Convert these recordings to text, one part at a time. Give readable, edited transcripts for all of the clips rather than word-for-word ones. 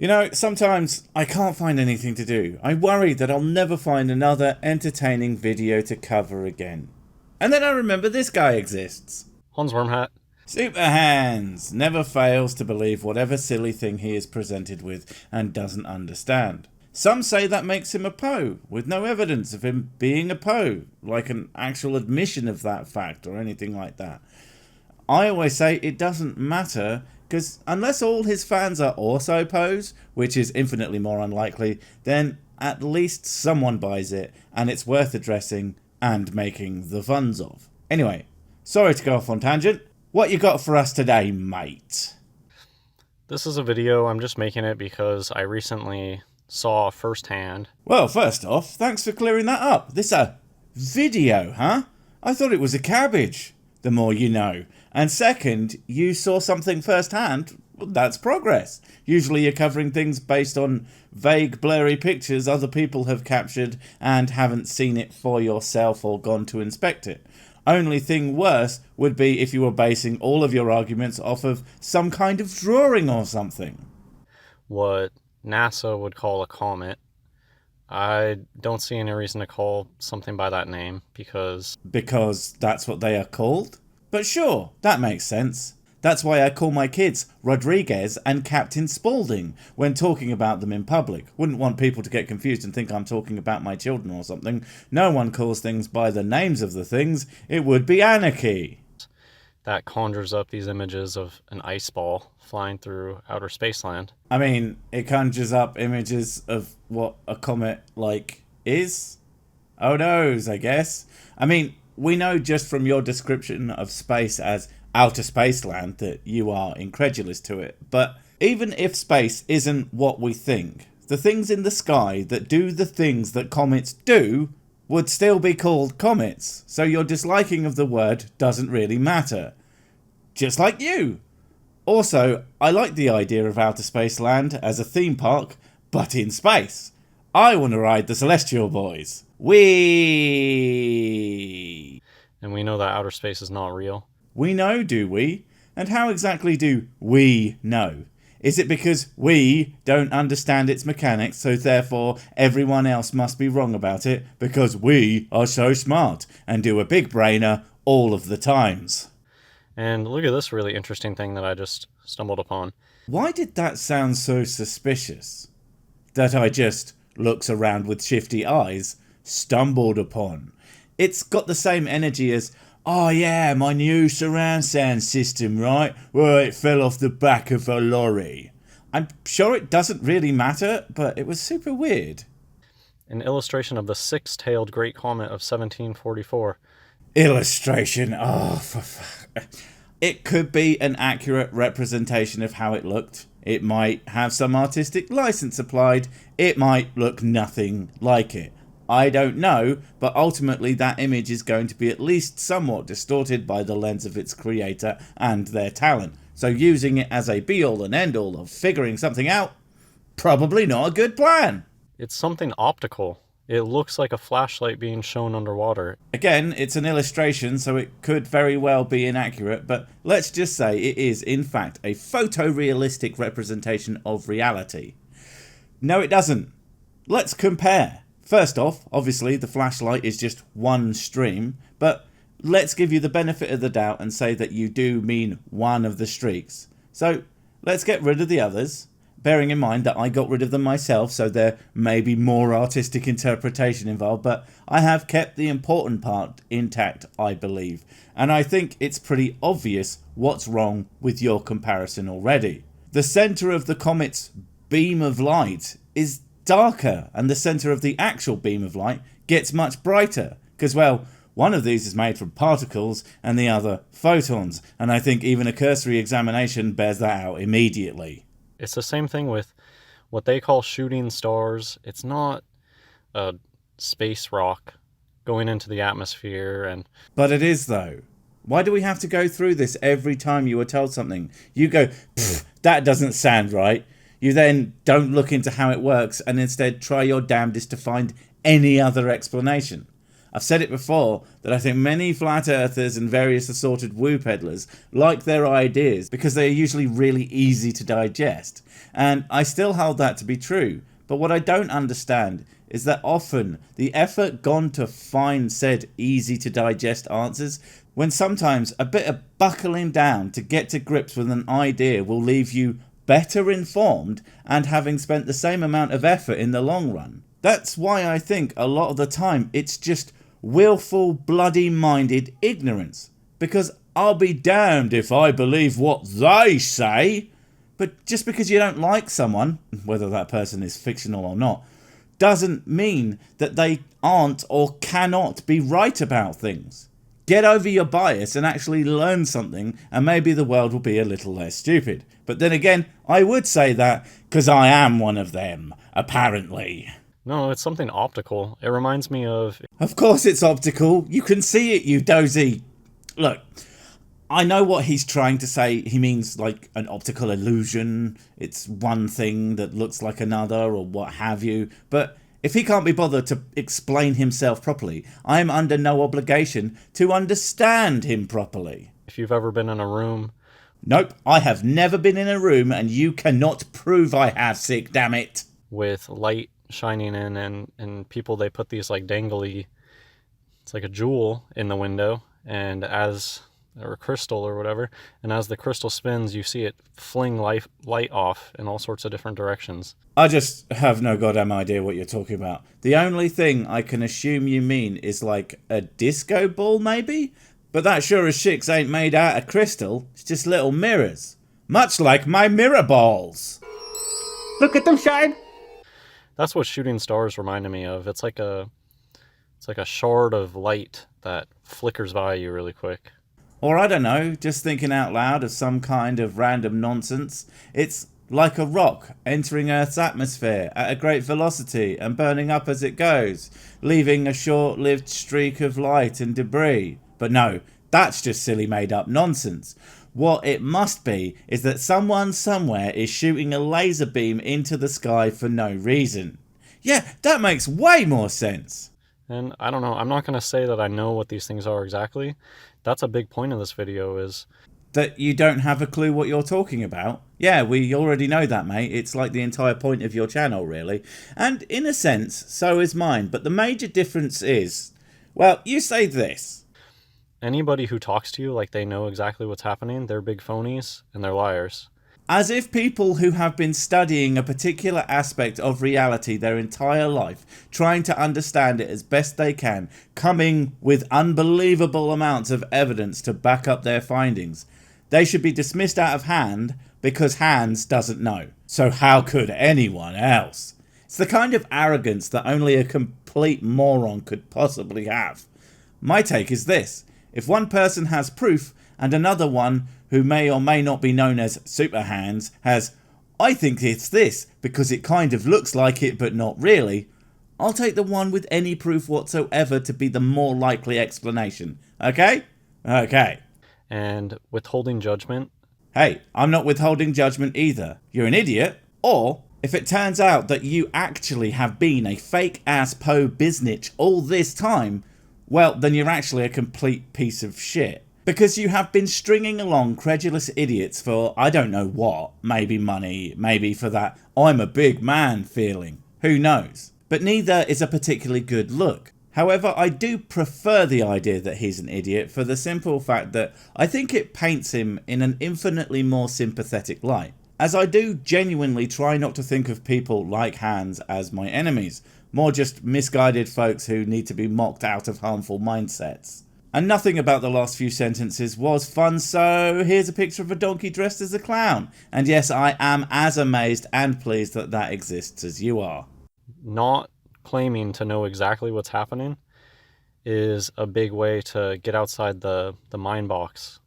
You know, sometimes I can't find anything to do. I worry that I'll never find another entertaining video to cover again. And then I remember this guy exists. Hans Wormhat. Super Hands never fails to believe whatever silly thing he is presented with and doesn't understand. Some say that makes him a Poe, with no evidence of him being a Poe, like an actual admission of that fact or anything like that. I always say it doesn't matter, because unless all his fans are also Poes, which is infinitely more unlikely, then at least someone buys it, and it's worth addressing and making the funds of. Anyway, sorry to go off on tangent. What you got for us today, mate? This is a video, I'm just making it because I recently saw firsthand. Well, first off, thanks for clearing that up. This a video, huh? I thought it was a cabbage. The more you know. And second, you saw something firsthand. Well, that's progress. Usually you're covering things based on vague, blurry pictures other people have captured and haven't seen it for yourself or gone to inspect it. Only thing worse would be if you were basing all of your arguments off of some kind of drawing or something. What NASA would call a comet. I don't see any reason to call something by that name because that's what they are called? But sure, that makes sense. That's why I call my kids Rodriguez and Captain Spaulding when talking about them in public. Wouldn't want people to get confused and think I'm talking about my children or something. No one calls things by the names of the things. It would be anarchy. That conjures up these images of an ice ball flying through outer spaceland. I mean, it conjures up images of what a comet, is? Oh noes, I guess. I mean, we know just from your description of space as outer spaceland that you are incredulous to it. But even if space isn't what we think, the things in the sky that do the things that comets do would still be called comets. So your disliking of the word doesn't really matter. Just like you. Also, I like the idea of outer spaceland as a theme park, but in space. I want to ride the Celestial Boys. Whee! And we know that outer space is not real. We know, do we? And how exactly do we know? Is it because we don't understand its mechanics, so therefore everyone else must be wrong about it because we are so smart and do a big brainer all of the times? And look at this really interesting thing that I just stumbled upon. Why did that sound so suspicious? That I just looks around with shifty eyes, stumbled upon. It's got the same energy as, oh yeah, my new surround sound system, right? Well, it fell off the back of a lorry. I'm sure it doesn't really matter, but it was super weird. An illustration of the six-tailed great comet of 1744. Illustration, It could be an accurate representation of how it looked. It might have some artistic license applied. It might look nothing like it. I don't know, but ultimately that image is going to be at least somewhat distorted by the lens of its creator and their talent. So using it as a be-all and end-all of figuring something out, probably not a good plan. It's something optical. It looks like a flashlight being shown underwater. Again, it's an illustration, so it could very well be inaccurate, but let's just say it is, in fact, a photorealistic representation of reality. No, it doesn't. Let's compare. First off, obviously, the flashlight is just one stream, but let's give you the benefit of the doubt and say that you do mean one of the streaks. So, let's get rid of the others. Bearing in mind that I got rid of them myself, so there may be more artistic interpretation involved, but I have kept the important part intact, I believe. And I think it's pretty obvious what's wrong with your comparison already. The centre of the comet's beam of light is darker, and the centre of the actual beam of light gets much brighter. Because, well, one of these is made from particles and the other photons, and I think even a cursory examination bears that out immediately. It's the same thing with what they call shooting stars. It's not a space rock going into the atmosphere. But it is, though. Why do we have to go through this every time you are told something? You go, that doesn't sound right. You then don't look into how it works and instead try your damnedest to find any other explanation. I've said it before that I think many flat earthers and various assorted woo peddlers like their ideas because they are usually really easy to digest. And I still hold that to be true. But what I don't understand is that often the effort gone to find said easy to digest answers, when sometimes a bit of buckling down to get to grips with an idea will leave you better informed and having spent the same amount of effort in the long run. That's why I think a lot of the time it's just willful, bloody-minded ignorance. Because I'll be damned if I believe what they say. But just because you don't like someone, whether that person is fictional or not, doesn't mean that they aren't or cannot be right about things. Get over your bias and actually learn something, and maybe the world will be a little less stupid. But then again, I would say that because I am one of them, apparently. No, it's something optical. It reminds me of... Of course it's optical. You can see it, you dozy. Look, I know what he's trying to say. He means like an optical illusion. It's one thing that looks like another or what have you. But if he can't be bothered to explain himself properly, I am under no obligation to understand him properly. If you've ever been in a room... Nope, I have never been in a room and you cannot prove I have, sick damn it. With light shining in and people, they put these like dangly, it's like a jewel in the window, and or a crystal or whatever, and as the crystal spins you see it fling light off in all sorts of different directions. I just have no goddamn idea what you're talking about. The only thing I can assume you mean is like a disco ball maybe? But that sure as shit ain't made out of crystal, it's just little mirrors. Much like my mirror balls. Look at them shine! That's what shooting stars reminded me of. It's like a shard of light that flickers by you really quick. Or I don't know, just thinking out loud of some kind of random nonsense. It's like a rock entering Earth's atmosphere at a great velocity and burning up as it goes, leaving a short-lived streak of light and debris. But no, that's just silly made-up nonsense. What it must be is that someone somewhere is shooting a laser beam into the sky for no reason. Yeah, that makes way more sense. And I don't know, I'm not going to say that I know what these things are exactly. That's a big point of this video is... That you don't have a clue what you're talking about? Yeah, we already know that, mate. It's like the entire point of your channel, really. And in a sense, so is mine. But the major difference is... Well, you say this. Anybody who talks to you like they know exactly what's happening, they're big phonies and they're liars. As if people who have been studying a particular aspect of reality their entire life, trying to understand it as best they can, coming with unbelievable amounts of evidence to back up their findings, they should be dismissed out of hand because Hans doesn't know. So how could anyone else? It's the kind of arrogance that only a complete moron could possibly have. My take is this. If one person has proof and another one who may or may not be known as Super Hands has, I think it's this because it kind of looks like it but not really, I'll take the one with any proof whatsoever to be the more likely explanation. Okay? Okay. And withholding judgment? Hey, I'm not withholding judgment either. You're an idiot. Or, if it turns out that you actually have been a fake-ass Poe biznitch all this time, well, then you're actually a complete piece of shit. Because you have been stringing along credulous idiots for I don't know what, maybe money, maybe for that I'm a big man feeling. Who knows? But neither is a particularly good look. However, I do prefer the idea that he's an idiot for the simple fact that I think it paints him in an infinitely more sympathetic light. As I do genuinely try not to think of people like Hans as my enemies, more just misguided folks who need to be mocked out of harmful mindsets. And nothing about the last few sentences was fun, so here's a picture of a donkey dressed as a clown. And yes, I am as amazed and pleased that that exists as you are. Not claiming to know exactly what's happening is a big way to get outside the mind box.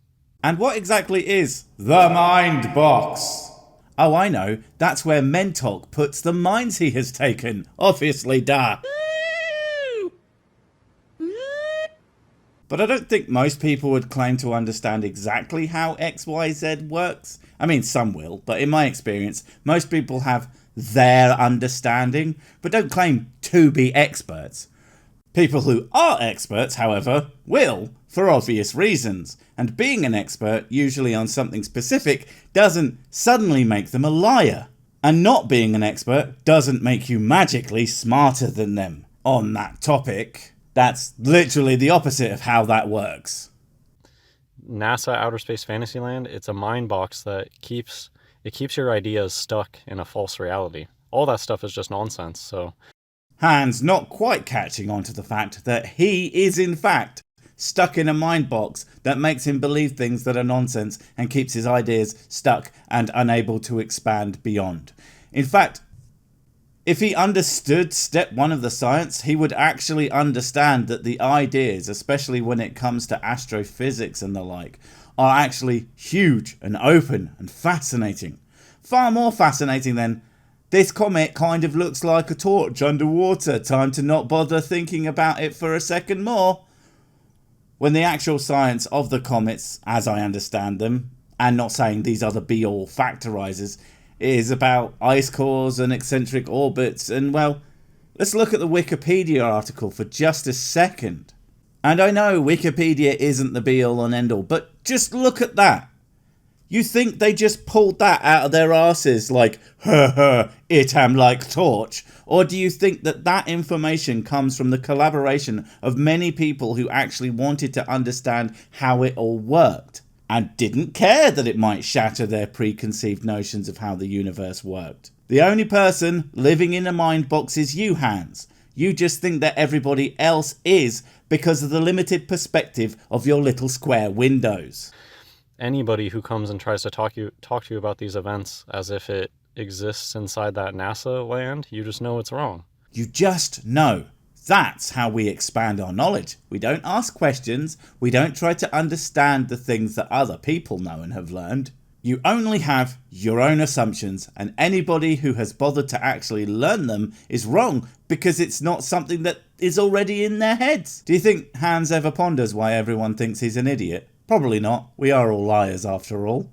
And what exactly is the mind box? Oh, I know. That's where Mentok puts the mines he has taken. Obviously, duh. But I don't think most people would claim to understand exactly how XYZ works. I mean, some will, but in my experience, most people have their understanding, but don't claim to be experts. People who are experts, however, will, for obvious reasons, and being an expert, usually on something specific, doesn't suddenly make them a liar. And not being an expert doesn't make you magically smarter than them on that topic. That's literally the opposite of how that works. NASA Outer Space Fantasyland, it's a mind box that keeps your ideas stuck in a false reality. All that stuff is just nonsense, so... Hans not quite catching on to the fact that he is in fact stuck in a mind box that makes him believe things that are nonsense and keeps his ideas stuck and unable to expand beyond. In fact, if he understood step 1 of the science, he would actually understand that the ideas, especially when it comes to astrophysics and the like, are actually huge and open and fascinating. Far more fascinating than, this comet kind of looks like a torch underwater, time to not bother thinking about it for a second more. When the actual science of the comets, as I understand them, and not saying these are the be-all factorizers, is about ice cores and eccentric orbits, and well, let's look at the Wikipedia article for just a second. And I know Wikipedia isn't the be-all and end-all, but just look at that. You think they just pulled that out of their asses like, it am like torch? Or do you think that that information comes from the collaboration of many people who actually wanted to understand how it all worked and didn't care that it might shatter their preconceived notions of how the universe worked? The only person living in a mind box is you, Hans. You just think that everybody else is because of the limited perspective of your little square windows. Anybody who comes and tries to talk to you about these events as if it exists inside that NASA land, you just know it's wrong. You just know. That's how we expand our knowledge. We don't ask questions. We don't try to understand the things that other people know and have learned. You only have your own assumptions, and anybody who has bothered to actually learn them is wrong because it's not something that is already in their heads. Do you think Hans ever ponders why everyone thinks he's an idiot? Probably not. We are all liars after all.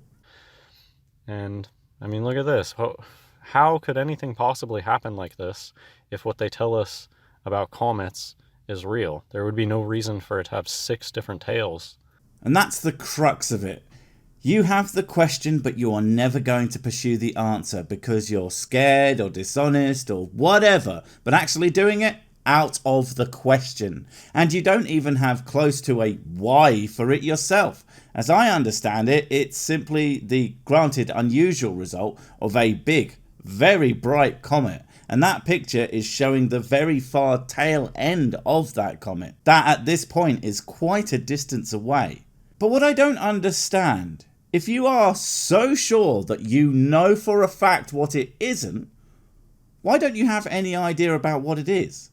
And, I mean, look at this. How could anything possibly happen like this if what they tell us about comets is real? There would be no reason for it to have 6 different tails. And that's the crux of it. You have the question, but you are never going to pursue the answer because you're scared or dishonest or whatever. But actually doing it, out of the question, and you don't even have close to a why for it yourself. As I understand it, it's simply the granted unusual result of a big, very bright comet, and that picture is showing the very far tail end of that comet, that at this point is quite a distance away. But what I don't understand, if you are so sure that you know for a fact what it isn't, why don't you have any idea about what it is?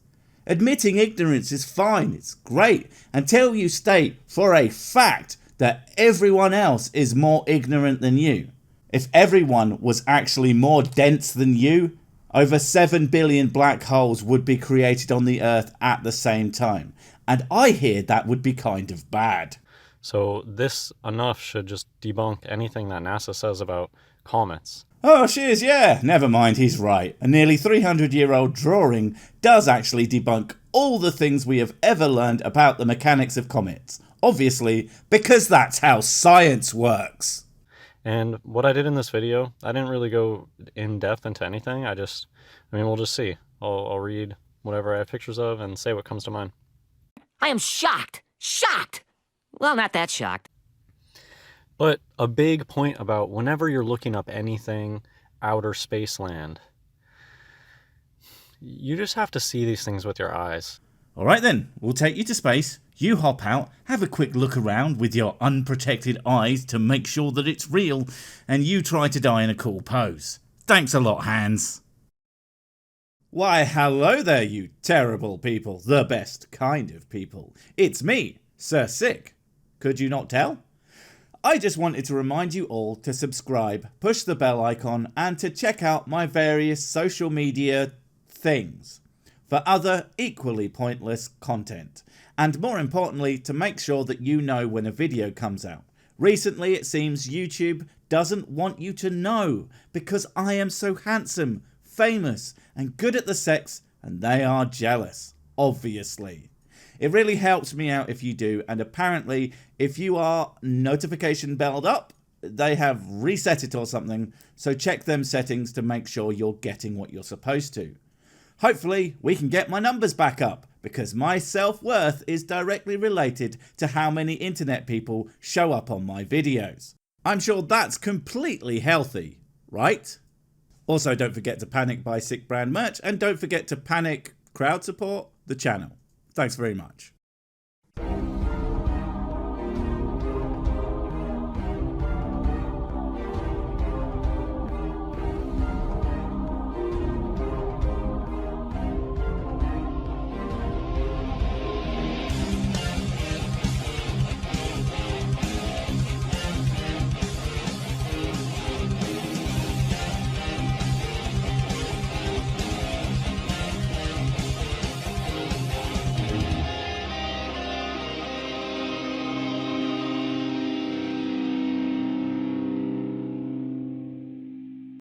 Admitting ignorance is fine, it's great, until you state for a fact that everyone else is more ignorant than you. If everyone was actually more dense than you, over 7 billion black holes would be created on the Earth at the same time. And I hear that would be kind of bad. So this enough should just debunk anything that NASA says about comets. Oh, shiz, yeah, never mind, he's right. A nearly 300-year-old drawing does actually debunk all the things we have ever learned about the mechanics of comets. Obviously, because that's how science works. And what I did in this video, I didn't really go in depth into anything. We'll just see. I'll read whatever I have pictures of and say what comes to mind. I am shocked. Shocked. Well, not that shocked. But a big point about whenever you're looking up anything outer space land, you just have to see these things with your eyes. Alright then, we'll take you to space, you hop out, have a quick look around with your unprotected eyes to make sure that it's real, and you try to die in a cool pose. Thanks a lot, Hans. Why, hello there, you terrible people, the best kind of people. It's me, Sir Sick. Could you not tell? I just wanted to remind you all to subscribe, push the bell icon, and to check out my various social media things for other equally pointless content. And more importantly, to make sure that you know when a video comes out. Recently, it seems YouTube doesn't want you to know because I am so handsome, famous, and good at the sex, and they are jealous, obviously. It really helps me out if you do, and apparently if you are notification belled up, they have reset it or something, so check them settings to make sure you're getting what you're supposed to. Hopefully we can get my numbers back up, because my self-worth is directly related to how many internet people show up on my videos. I'm sure that's completely healthy, right? Also, don't forget to panic buy Sick Brand merch, and don't forget to panic crowd support the channel. Thanks very much.